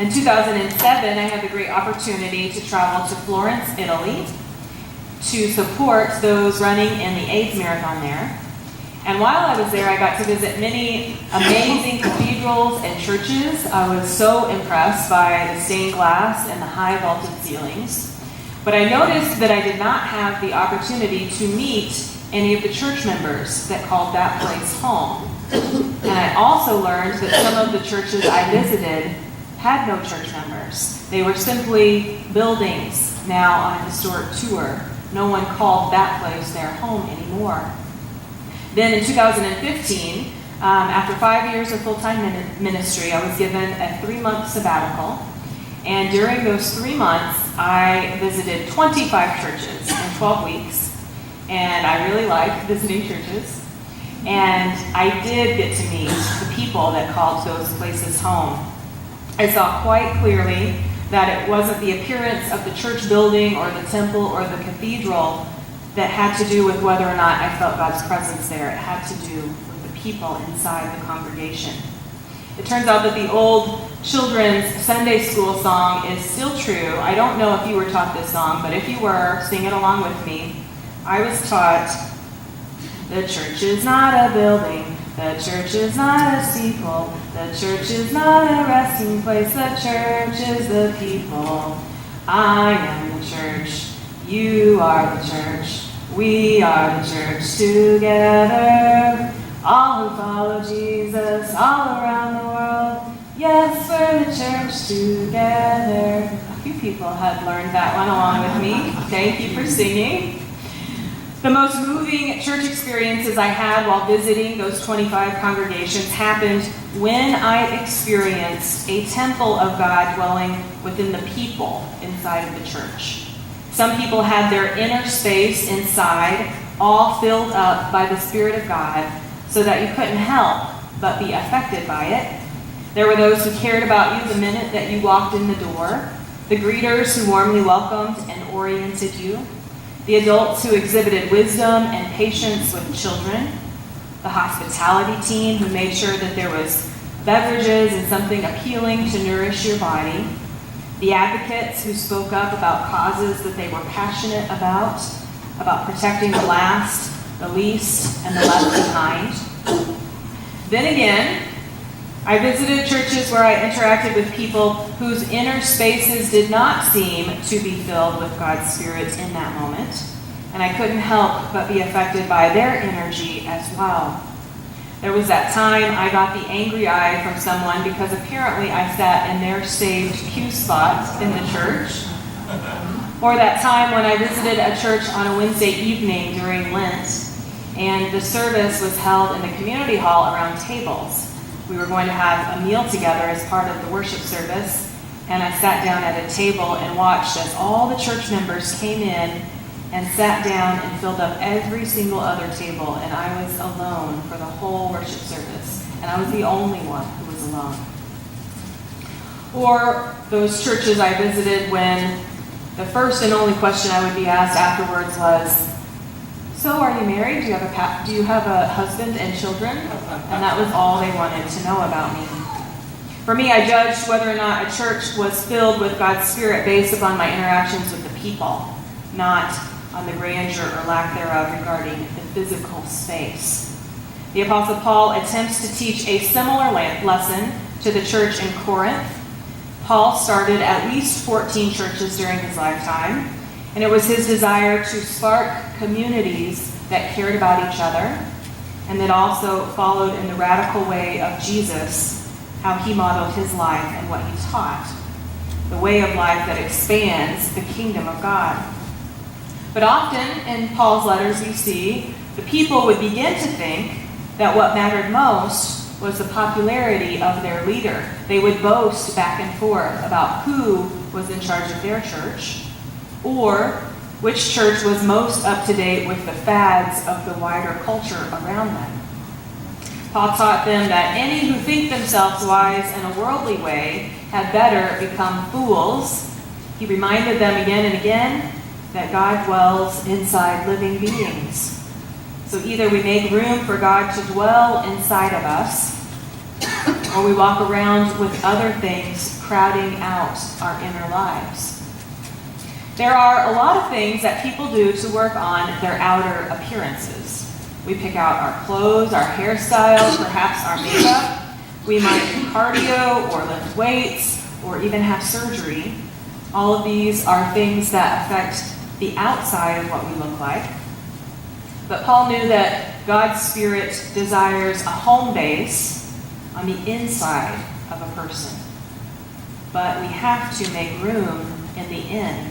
In 2007, I had the great opportunity to travel to Florence, Italy, to support those running in the AIDS Marathon there. And while I was there, I got to visit many amazing cathedrals and churches. I was so impressed by the stained glass and the high vaulted ceilings. But I noticed that I did not have the opportunity to meet any of the church members that called that place home. And I also learned that some of the churches I visited had no church members. They were simply buildings now on a historic tour. No one called that place their home anymore. Then in 2015, after 5 years of full-time ministry, I was given a 3-month sabbatical. And during those 3 months, I visited 25 churches in 12 weeks. And I really liked visiting churches. And I did get to meet the people that called those places home. I saw quite clearly that it wasn't the appearance of the church building or the temple or the cathedral that had to do with whether or not I felt God's presence there. It had to do with the people inside the congregation. It turns out that the old children's Sunday school song is still true. I don't know if you were taught this song, but if you were, sing it along with me. I was taught, "The church is not a building, the church is not a steeple, the church is not a resting place, the church is the people. I am the church, you are the church, we are the church together. All who follow Jesus all around the world, yes, we're the church together." A few people had learned that one along with me. Thank you for singing. The most moving church experiences I had while visiting those 25 congregations happened when I experienced a temple of God dwelling within the people inside of the church. Some people had their inner space inside all filled up by the Spirit of God so that you couldn't help but be affected by it. There were those who cared about you the minute that you walked in the door, the greeters who warmly welcomed and oriented you, the adults who exhibited wisdom and patience with children, the hospitality team who made sure that there was beverages and something appealing to nourish your body, the advocates who spoke up about causes that they were passionate about protecting the last, the least, and the left behind. Then again, I visited churches where I interacted with people whose inner spaces did not seem to be filled with God's Spirit in that moment, and I couldn't help but be affected by their energy as well. There was that time I got the angry eye from someone because apparently I sat in their saved pew spot in the church. Or that time when I visited a church on a Wednesday evening during Lent, and the service was held in the community hall around tables. We were going to have a meal together as part of the worship service, and I sat down at a table and watched as all the church members came in and sat down and filled up every single other table, and I was alone for the whole worship service, and I was the only one who was alone. Or those churches I visited when the first and only question I would be asked afterwards was, "So are you married? Do you have a husband and children?" And that was all they wanted to know about me. For me, I judged whether or not a church was filled with God's Spirit based upon my interactions with the people, not on the grandeur or lack thereof regarding the physical space. The Apostle Paul attempts to teach a similar lesson to the church in Corinth. Paul started at least 14 churches during his lifetime, and it was his desire to spark communities that cared about each other and that also followed in the radical way of Jesus, how he modeled his life and what he taught, the way of life that expands the kingdom of God. But often in Paul's letters we see the people would begin to think that what mattered most was the popularity of their leader. They would boast back and forth about who was in charge of their church, or which church was most up to date with the fads of the wider culture around them. Paul taught them that any who think themselves wise in a worldly way had better become fools. He reminded them again and again that God dwells inside living beings. So either we make room for God to dwell inside of us, or we walk around with other things crowding out our inner lives. There are a lot of things that people do to work on their outer appearances. We pick out our clothes, our hairstyle, perhaps our makeup. We might do cardio or lift weights or even have surgery. All of these are things that affect the outside of what we look like. But Paul knew that God's Spirit desires a home base on the inside of a person. But we have to make room in the inn.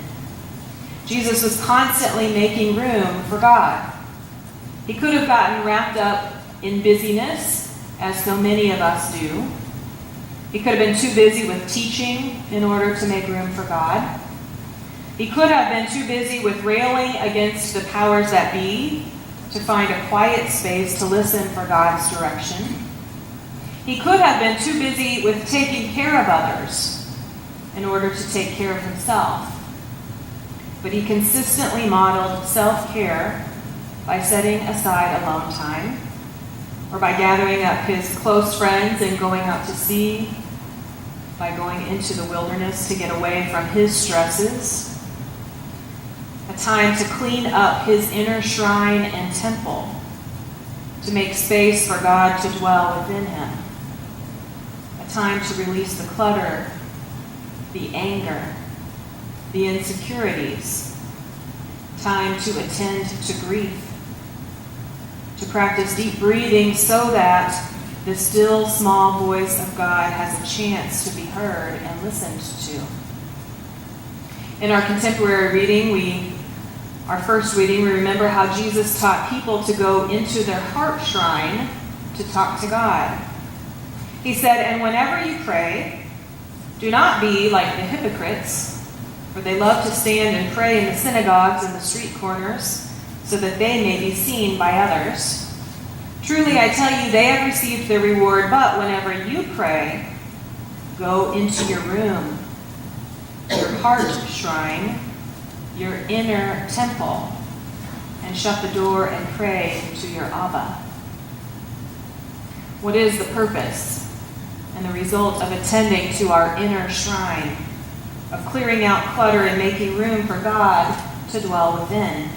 Jesus was constantly making room for God. He could have gotten wrapped up in busyness, as so many of us do. He could have been too busy with teaching in order to make room for God. He could have been too busy with railing against the powers that be to find a quiet space to listen for God's direction. He could have been too busy with taking care of others in order to take care of himself. But he consistently modeled self-care by setting aside alone time, or by gathering up his close friends and going out to sea, by going into the wilderness to get away from his stresses, a time to clean up his inner shrine and temple, to make space for God to dwell within him, a time to release the clutter, the anger, the insecurities, time to attend to grief, to practice deep breathing so that the still small voice of God has a chance to be heard and listened to. In our contemporary reading, our first reading, we remember how Jesus taught people to go into their heart shrine to talk to God. He said, "And whenever you pray, do not be like the hypocrites, for they love to stand and pray in the synagogues and the street corners, so that they may be seen by others. Truly, I tell you, they have received their reward. But whenever you pray, go into your room, your heart shrine, your inner temple, and shut the door and pray to your Abba." What is the purpose and the result of attending to our inner shrine, of clearing out clutter and making room for God to dwell within?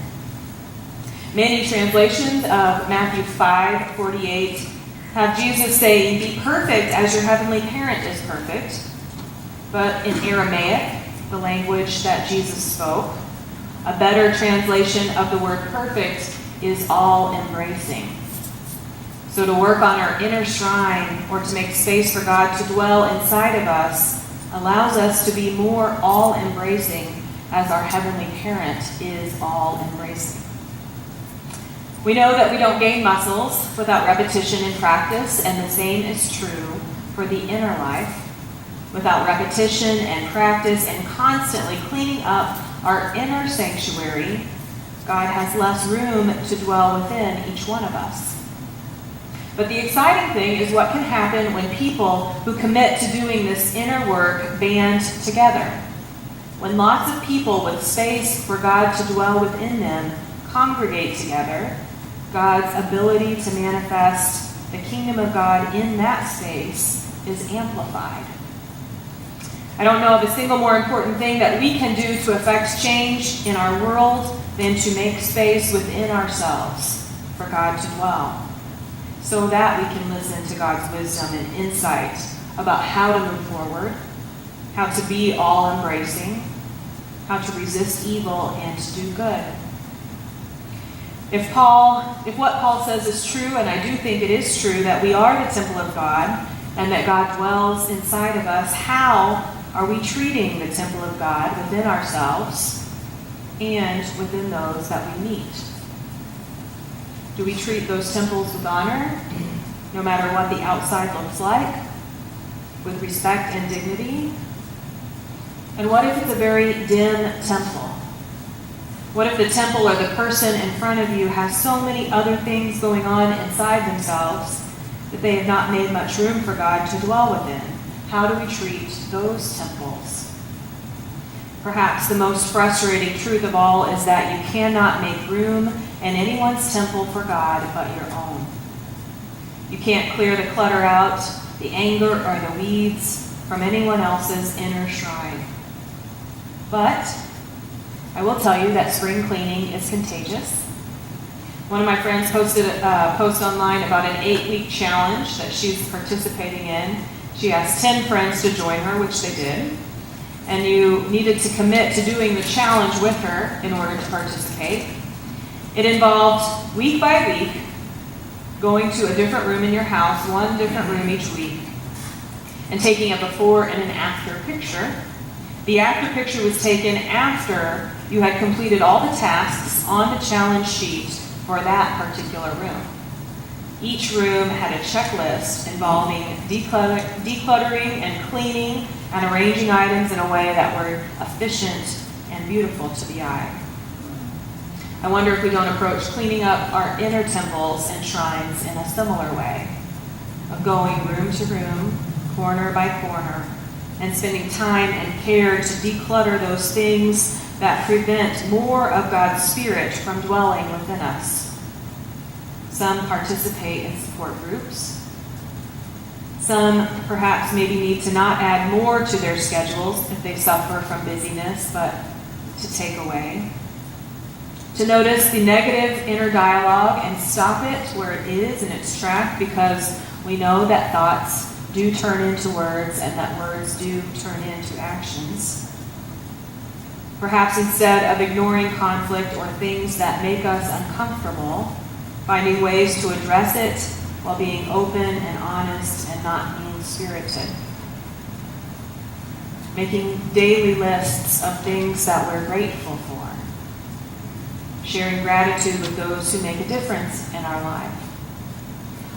Many translations of Matthew 5:48 have Jesus saying, "Be perfect as your heavenly parent is perfect." But in Aramaic, the language that Jesus spoke, a better translation of the word perfect is all-embracing. So to work on our inner shrine, or to make space for God to dwell inside of us, allows us to be more all-embracing as our heavenly parent is all-embracing. We know that we don't gain muscles without repetition and practice, and the same is true for the inner life. Without repetition and practice and constantly cleaning up our inner sanctuary, God has less room to dwell within each one of us. But the exciting thing is what can happen when people who commit to doing this inner work band together. When lots of people with space for God to dwell within them congregate together, God's ability to manifest the kingdom of God in that space is amplified. I don't know of a single more important thing that we can do to affect change in our world than to make space within ourselves for God to dwell, so that we can listen to God's wisdom and insight about how to move forward, how to be all-embracing, how to resist evil and to do good. If what Paul says is true, and I do think it is true, that we are the temple of God and that God dwells inside of us, how are we treating the temple of God within ourselves and within those that we meet? Do we treat those temples with honor, no matter what the outside looks like, with respect and dignity? And what if it's a very dim temple? What if the temple or the person in front of you has so many other things going on inside themselves that they have not made much room for God to dwell within? How do we treat those temples? Perhaps the most frustrating truth of all is that you cannot make room in anyone's temple for God but your own. You can't clear the clutter out the anger or the weeds from anyone else's inner shrine. But I will tell you that spring cleaning is contagious. One of my friends posted a post online about an 8-week challenge that she's participating in. She asked 10 friends to join her, which they did. And you needed to commit to doing the challenge with her in order to participate. It involved, week by week, going to a different room in your house, one different room each week, and taking a before and an after picture. The after picture was taken after you had completed all the tasks on the challenge sheet for that particular room. Each room had a checklist involving decluttering and cleaning and arranging items in a way that were efficient and beautiful to the eye. I wonder if we don't approach cleaning up our inner temples and shrines in a similar way, of going room to room, corner by corner, and spending time and care to declutter those things that prevent more of God's Spirit from dwelling within us. Some participate in support groups. Some perhaps maybe need to not add more to their schedules if they suffer from busyness, but to take away. To notice the negative inner dialogue and stop it where it is in its track, because we know that thoughts do turn into words and that words do turn into actions. Perhaps instead of ignoring conflict or things that make us uncomfortable, finding ways to address it while being open and honest and not mean-spirited. Making daily lists of things that we're grateful for. Sharing gratitude with those who make a difference in our life.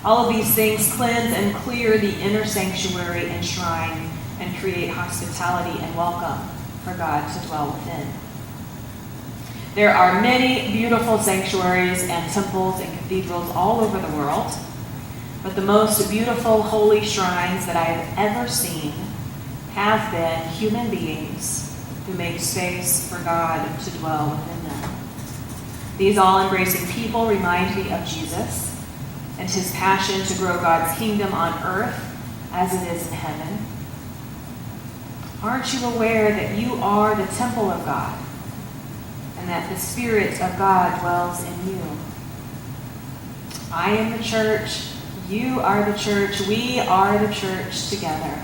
All of these things cleanse and clear the inner sanctuary and shrine and create hospitality and welcome for God to dwell within. There are many beautiful sanctuaries and temples and cathedrals all over the world, but the most beautiful holy shrines that I have ever seen have been human beings who made space for God to dwell within them. These all-embracing people remind me of Jesus and his passion to grow God's kingdom on earth as it is in heaven. Aren't you aware that you are the temple of God and that the Spirit of God dwells in you? I am the church. You are the church. We are the church together.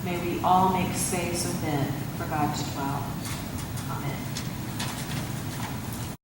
May we all make space within for God to dwell.